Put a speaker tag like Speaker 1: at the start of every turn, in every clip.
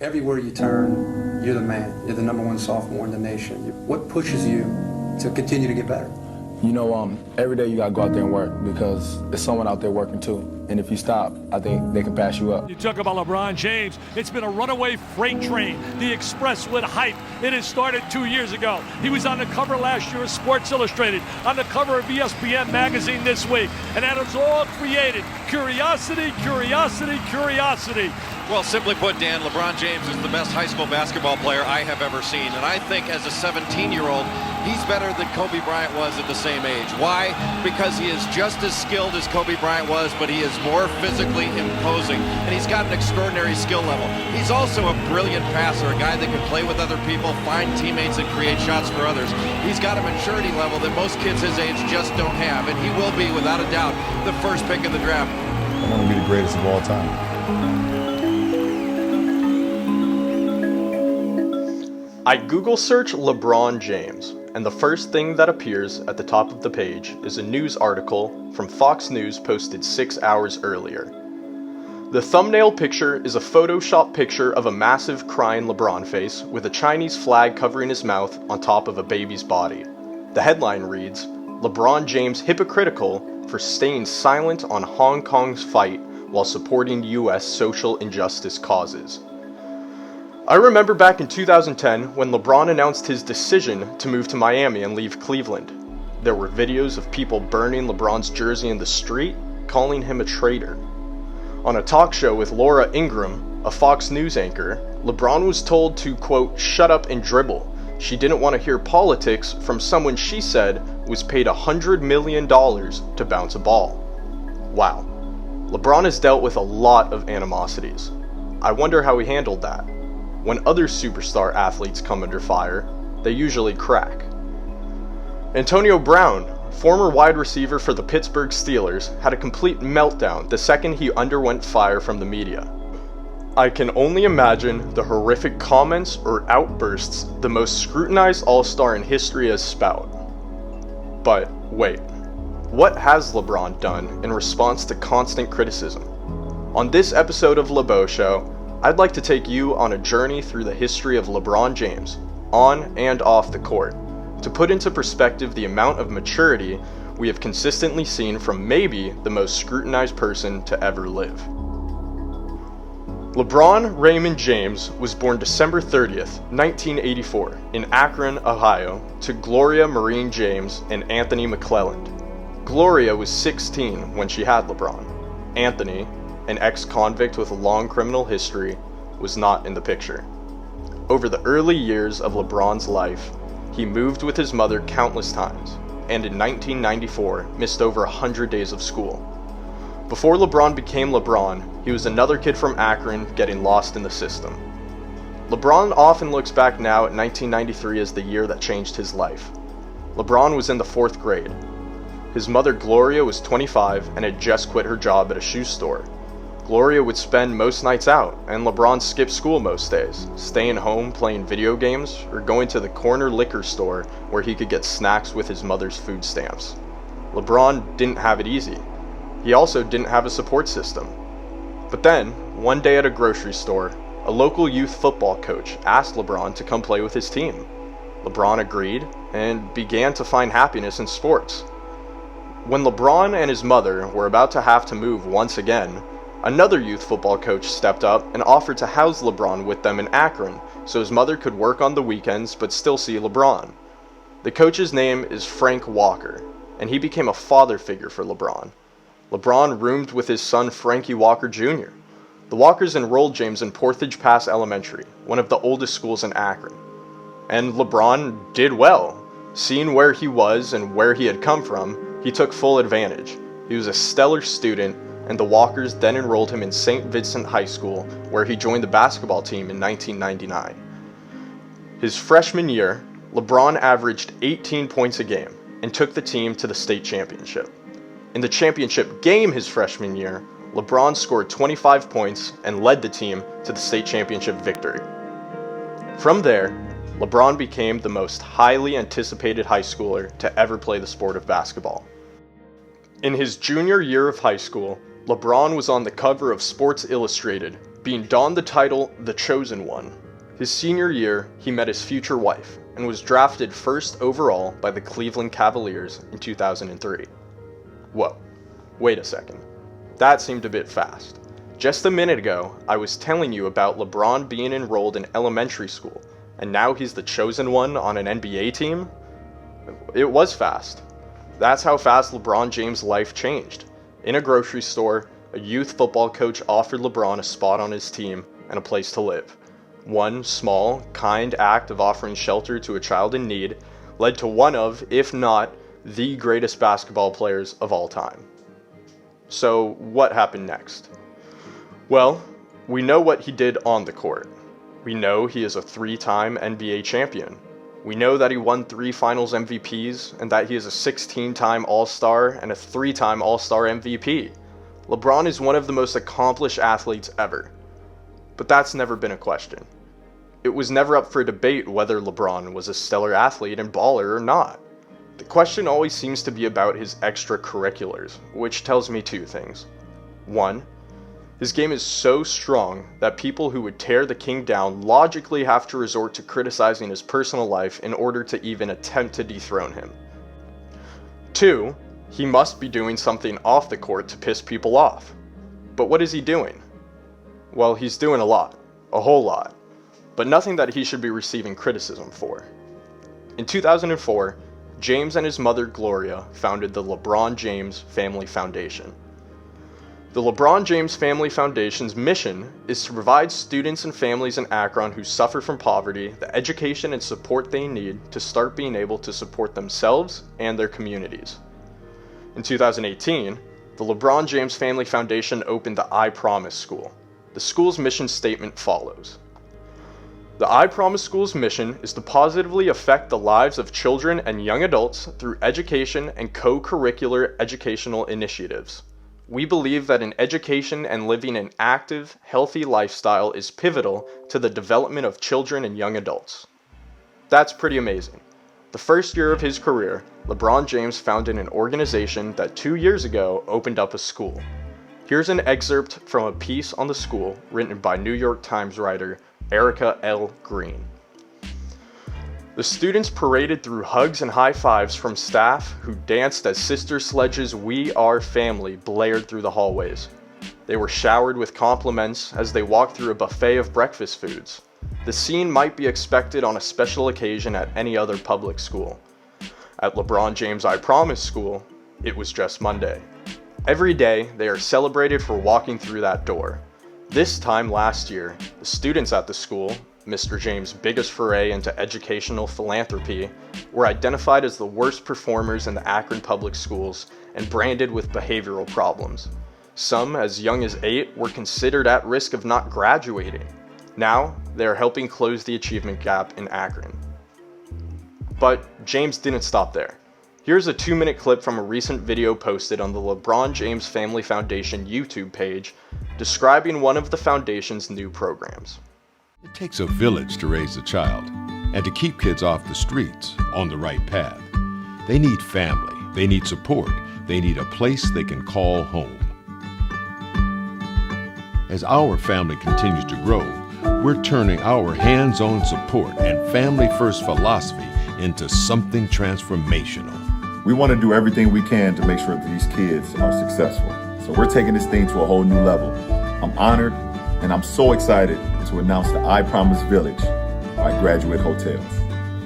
Speaker 1: Everywhere you turn, you're the man. You're the number one sophomore in the nation. What pushes you to continue to get better?
Speaker 2: You know, every day you gotta go out there and work because there's someone out there working too. And if you stop, I think they can pass you up.
Speaker 3: You talk about LeBron James. It's been a runaway freight train. The Express with hype. It has started 2 years ago. He was on the cover last year of Sports Illustrated, on the cover of ESPN magazine this week. And that is all created. Curiosity, curiosity, curiosity.
Speaker 4: Well, simply put, Dan, LeBron James is the best high school basketball player I have ever seen. And I think as a 17-year-old, he's better than Kobe Bryant was at the same age. Why? Because he is just as skilled as Kobe Bryant was, but he is more physically imposing. And he's got an extraordinary skill level. He's also a brilliant passer, a guy that can play with other people, find teammates, and create shots for others. He's got a maturity level that most kids his age just don't have. And he will be, without a doubt, the first pick of the draft.
Speaker 5: I want to be the greatest of all time.
Speaker 6: I Google search LeBron James, and the first thing that appears at the top of the page is a news article from Fox News posted 6 hours earlier. The thumbnail picture is a Photoshop picture of a massive crying LeBron face with a Chinese flag covering his mouth on top of a baby's body. The headline reads, LeBron James hypocritical for staying silent on Hong Kong's fight while supporting US social injustice causes. I remember back in 2010 when LeBron announced his decision to move to Miami and leave Cleveland. There were videos of people burning LeBron's jersey in the street, calling him a traitor. On a talk show with Laura Ingraham, a Fox News anchor, LeBron was told to, quote, shut up and dribble. She didn't want to hear politics from someone she said was paid $100 million to bounce a ball. Wow. LeBron has dealt with a lot of animosities. I wonder how he handled that. When other superstar athletes come under fire, they usually crack. Antonio Brown, former wide receiver for the Pittsburgh Steelers, had a complete meltdown the second he underwent fire from the media. I can only imagine the horrific comments or outbursts the most scrutinized all-star in history has spout. But wait, what has LeBron done in response to constant criticism? On this episode of Beau Show, I'd like to take you on a journey through the history of LeBron James, on and off the court, to put into perspective the amount of maturity we have consistently seen from maybe the most scrutinized person to ever live. LeBron Raymond James was born December 30th, 1984, in Akron, Ohio, to Gloria Maureen James and Anthony McClelland. Gloria was 16 when she had LeBron. Anthony, an ex-convict with a long criminal history, was not in the picture. Over the early years of LeBron's life, he moved with his mother countless times, and in 1994 missed over 100 days of school. Before LeBron became LeBron, he was another kid from Akron getting lost in the system. LeBron often looks back now at 1993 as the year that changed his life. LeBron was in the 4th grade. His mother Gloria was 25 and had just quit her job at a shoe store. Gloria would spend most nights out, and LeBron skipped school most days, staying home playing video games or going to the corner liquor store where he could get snacks with his mother's food stamps. LeBron didn't have it easy. He also didn't have a support system. But then, one day at a grocery store, a local youth football coach asked LeBron to come play with his team. LeBron agreed and began to find happiness in sports. When LeBron and his mother were about to have to move once again, another youth football coach stepped up and offered to house LeBron with them in Akron so his mother could work on the weekends but still see LeBron. The coach's name is Frank Walker, and he became a father figure for LeBron. LeBron roomed with his son Frankie Walker Jr. The Walkers enrolled James in Portage Pass Elementary, one of the oldest schools in Akron. And LeBron did well. Seeing where he was and where he had come from, he took full advantage. He was a stellar student, and the Walkers then enrolled him in St. Vincent High School, where he joined the basketball team in 1999. His freshman year, LeBron averaged 18 points a game and took the team to the state championship. In the championship game his freshman year, LeBron scored 25 points and led the team to the state championship victory. From there, LeBron became the most highly anticipated high schooler to ever play the sport of basketball. In his junior year of high school, LeBron was on the cover of Sports Illustrated, being donned the title The Chosen One. His senior year, he met his future wife and was drafted first overall by the Cleveland Cavaliers in 2003. Whoa, wait a second. That seemed a bit fast. Just a minute ago, I was telling you about LeBron being enrolled in elementary school, and now he's the chosen one on an NBA team? It was fast. That's how fast LeBron James' life changed. In a grocery store, a youth football coach offered LeBron a spot on his team and a place to live. One small, kind act of offering shelter to a child in need led to one of, if not, the greatest basketball players of all time. So, what happened next? Well, we know what he did on the court. We know he is a 3-time NBA champion. We know that he won 3 Finals MVPs and that he is a 16-time All-Star and a 3-time All-Star MVP. LeBron is one of the most accomplished athletes ever. But that's never been a question. It was never up for debate whether LeBron was a stellar athlete and baller or not. The question always seems to be about his extracurriculars, which tells me 2 things. 1, his game is so strong that people who would tear the king down logically have to resort to criticizing his personal life in order to even attempt to dethrone him. 2, he must be doing something off the court to piss people off. But what is he doing? Well, he's doing a lot, a whole lot, but nothing that he should be receiving criticism for. In 2004, James and his mother Gloria founded the LeBron James Family Foundation. The LeBron James Family Foundation's mission is to provide students and families in Akron who suffer from poverty the education and support they need to start being able to support themselves and their communities. In 2018, the LeBron James Family Foundation opened the I Promise School. The school's mission statement follows. The I Promise School's mission is to positively affect the lives of children and young adults through education and co-curricular educational initiatives. We believe that an education and living an active, healthy lifestyle is pivotal to the development of children and young adults. That's pretty amazing. The first year of his career, LeBron James founded an organization that 2 years ago opened up a school. Here's an excerpt from a piece on the school written by New York Times writer Erica L. Green. The students paraded through hugs and high fives from staff who danced as Sister Sledge's We Are Family blared through the hallways. They were showered with compliments as they walked through a buffet of breakfast foods. The scene might be expected on a special occasion at any other public school. At LeBron James I Promise School, it was just Monday. Every day, they are celebrated for walking through that door. This time last year, the students at the school, Mr. James' biggest foray into educational philanthropy, were identified as the worst performers in the Akron public schools and branded with behavioral problems. Some, as young as 8, were considered at risk of not graduating. Now, they are helping close the achievement gap in Akron. But James didn't stop there. Here's a 2-minute clip from a recent video posted on the LeBron James Family Foundation YouTube page describing one of the foundation's new programs.
Speaker 7: It takes a village to raise a child and to keep kids off the streets on the right path. They need family, they need support, they need a place they can call home. As our family continues to grow, we're turning our hands-on support and family-first philosophy into something transformational.
Speaker 5: We want to do everything we can to make sure that these kids are successful. So we're taking this thing to a whole new level. I'm honored and I'm so excited to announce the I Promise Village by Graduate Hotels.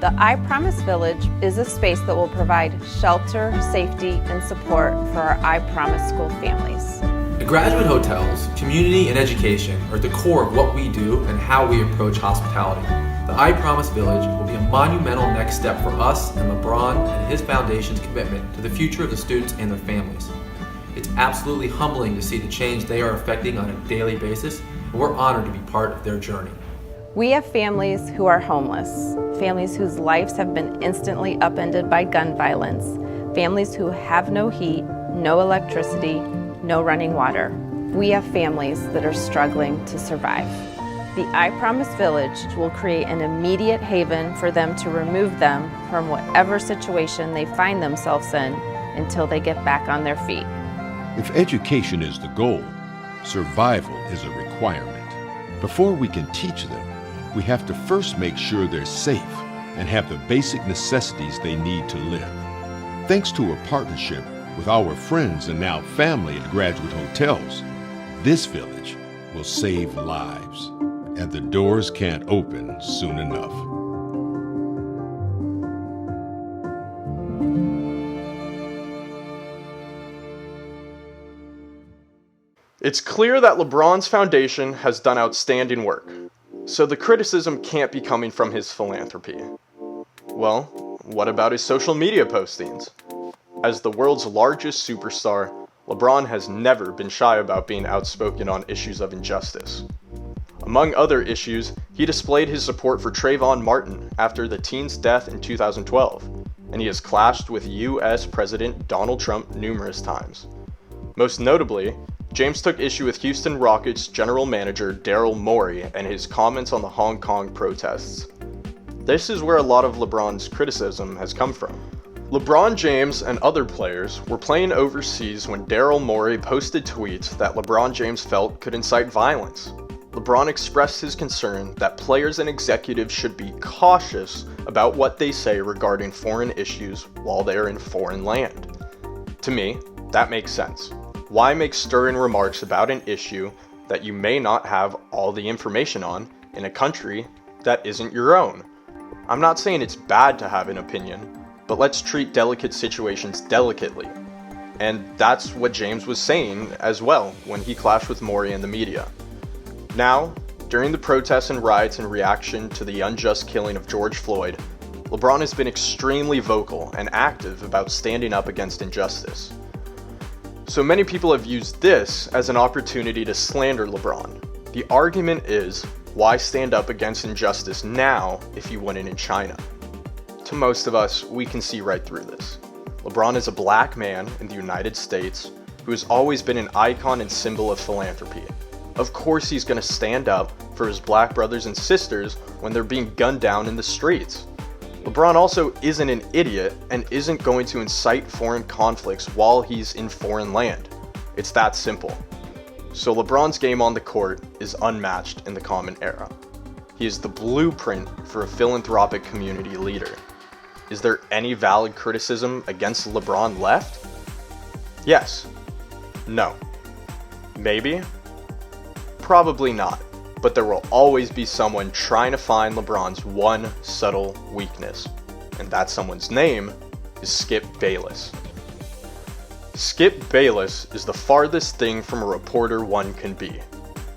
Speaker 8: The I Promise Village is a space that will provide shelter, safety, and support for our I Promise school families.
Speaker 9: At Graduate Hotels, community and education are at the core of what we do and how we approach hospitality. The I Promise Village will be a monumental next step for us and LeBron and his foundation's commitment to the future of the students and their families. It's absolutely humbling to see the change they are affecting on a daily basis, and we're honored to be part of their journey.
Speaker 8: We have families who are homeless, families whose lives have been instantly upended by gun violence, families who have no heat, no electricity, no running water. We have families that are struggling to survive. The I Promise Village will create an immediate haven for them to remove them from whatever situation they find themselves in until they get back on their feet.
Speaker 7: If education is the goal, survival is a requirement. Before we can teach them, we have to first make sure they're safe and have the basic necessities they need to live. Thanks to a partnership with our friends and now family at Graduate Hotels, this village will save lives, and the doors can't open soon enough.
Speaker 6: It's clear that LeBron's foundation has done outstanding work, so the criticism can't be coming from his philanthropy. Well, what about his social media postings? As the world's largest superstar, LeBron has never been shy about being outspoken on issues of injustice. Among other issues, he displayed his support for Trayvon Martin after the teen's death in 2012, and he has clashed with US President Donald Trump numerous times. Most notably, James took issue with Houston Rockets general manager Daryl Morey and his comments on the Hong Kong protests. This is where a lot of LeBron's criticism has come from. LeBron James and other players were playing overseas when Daryl Morey posted tweets that LeBron James felt could incite violence. LeBron expressed his concern that players and executives should be cautious about what they say regarding foreign issues while they are in foreign land. To me, that makes sense. Why make stirring remarks about an issue that you may not have all the information on in a country that isn't your own? I'm not saying it's bad to have an opinion, but let's treat delicate situations delicately. And that's what James was saying as well when he clashed with Morey and the media. Now, during the protests and riots in reaction to the unjust killing of George Floyd, LeBron has been extremely vocal and active about standing up against injustice. So many people have used this as an opportunity to slander LeBron. The argument is, why stand up against injustice now if you wouldn't in China? To most of us, we can see right through this. LeBron is a black man in the United States who has always been an icon and symbol of philanthropy. Of course he's going to stand up for his black brothers and sisters when they're being gunned down in the streets. LeBron also isn't an idiot and isn't going to incite foreign conflicts while he's in foreign land. It's that simple. So LeBron's game on the court is unmatched in the common era. He is the blueprint for a philanthropic community leader. Is there any valid criticism against LeBron left? Yes. No. Maybe? Probably not. But there will always be someone trying to find LeBron's one subtle weakness. And that someone's name is Skip Bayless. Skip Bayless is the farthest thing from a reporter one can be.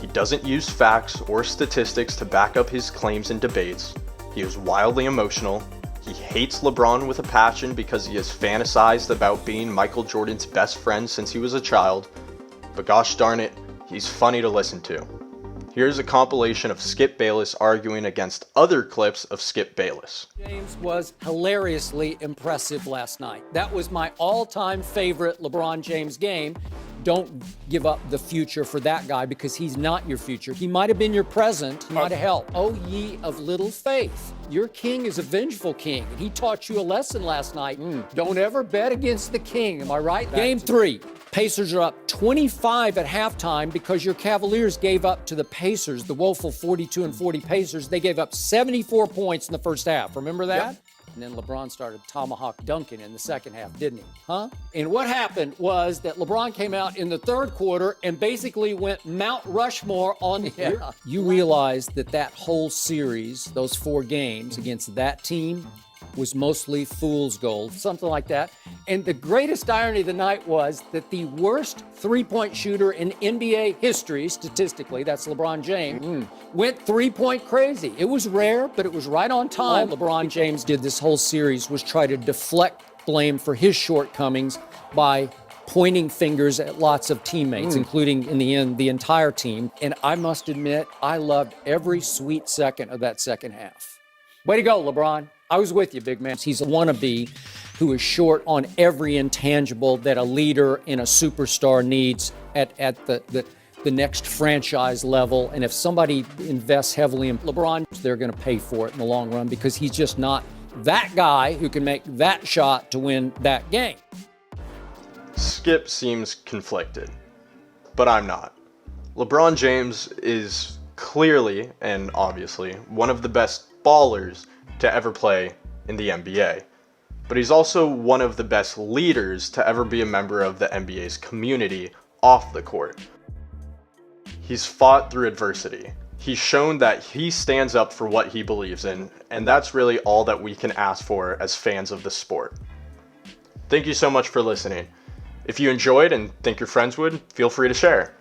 Speaker 6: He doesn't use facts or statistics to back up his claims in debates. He is wildly emotional. He hates LeBron with a passion because he has fantasized about being Michael Jordan's best friend since he was a child. But gosh darn it, he's funny to listen to. Here's a compilation of Skip Bayless arguing against other clips of Skip Bayless.
Speaker 10: James was hilariously impressive last night. That was my all-time favorite LeBron James game. Don't give up the future for that guy because he's not your future. He might have been your present. He might have helped. Oh, ye of little faith. Your king is a vengeful king, and he taught you a lesson last night. Don't ever bet against the king. Am I right? Game 3. Pacers are up 25 at halftime because your Cavaliers gave up to the Pacers, the woeful 42-40 Pacers. They gave up 74 points in the first half. Remember that? Yep. And then LeBron started tomahawk dunking in the second half, didn't he? Huh? And what happened was that LeBron came out in the third quarter and basically went Mount Rushmore on the You realize that whole series, those 4 games against that team, was mostly fool's gold, something like that. And the greatest irony of the night was that the worst three-point shooter in NBA history, statistically, that's LeBron James, went three-point crazy. It was rare, but it was right on time. All LeBron James did this whole series was try to deflect blame for his shortcomings by pointing fingers at lots of teammates, including, in the end, the entire team. And I must admit, I loved every sweet second of that second half. Way to go, LeBron. I was with you, big man. He's a wannabe who is short on every intangible that a leader and a superstar needs at the next franchise level. And if somebody invests heavily in LeBron, they're going to pay for it in the long run because he's just not that guy who can make that shot to win that game.
Speaker 6: Skip seems conflicted, but I'm not. LeBron James is clearly and obviously one of the best ballers to ever play in the NBA. But he's also one of the best leaders to ever be a member of the NBA's community off the court. He's fought through adversity. He's shown that he stands up for what he believes in, and that's really all that we can ask for as fans of the sport. Thank you so much for listening. If you enjoyed and think your friends would, feel free to share.